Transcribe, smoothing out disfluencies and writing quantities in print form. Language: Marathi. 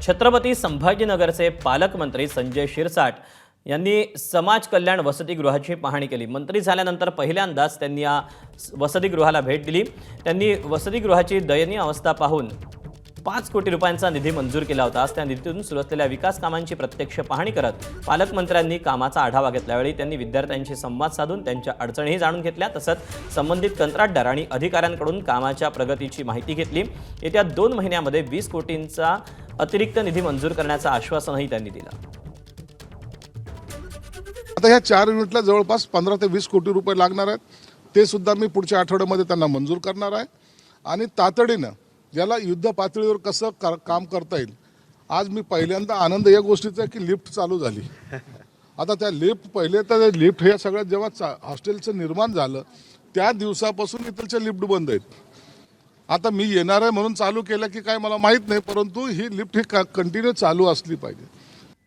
छत्रपती संभाजीनगरचे पालकमंत्री संजय शिरसाट यांनी समाज कल्याण वसतिगृहाची पाहणी केली। मंत्री झाल्यानंतर पहिल्यांदाच त्यांनी या वसतिगृहाला भेट दिली। त्यांनी वसतिगृहाची दयनीय अवस्था पाहून 5 कोटी रुपयांचा निधी मंजूर केला होता। त्या निधीतून सुरू असलेल्या विकास कामांची प्रत्यक्ष पाहणी करत पालकमंत्र्यांनी कामाचा आढावा घेतल्यावेळी त्यांनी विद्यार्थ्यांशी संवाद साधून त्यांच्या अडचणीही जाणून घेतल्या। तसंच संबंधित कंत्राटदार आणि अधिकाऱ्यांकडून कामाच्या प्रगतीची माहिती घेतली। येत्या 2 महिन्यांमध्ये 20 कोटींचा अतिरिक्त निधी मंजूर करण्याचं आश्वासनही त्यांनी दिलं। आता ह्या 4 युनिटला जवळपास 15 ते 20 कोटी रुपये लागणार आहेत। ते सुद्धा मी पुढच्या आठवड्यामध्ये त्यांना मंजूर करणार आहे आणि तातडीनं याला युद्ध पातळीवर कसं काम करता येईल। आज मी पहिल्यांदा आनंद या गोष्टीचा की लिफ्ट चालू झाली। आता त्या पहिले तर लिफ्ट हे सगळ्यात जेव्हा हॉस्टेलचं निर्माण झालं त्या दिवसापासून इथलचे लिफ्ट बंद आहेत। आता मी येणार आहे म्हणून चालू केलं की काय मला माहीत नाही, परंतु ही लिफ्ट ही कंटिन्यू चालू असली पाहिजे।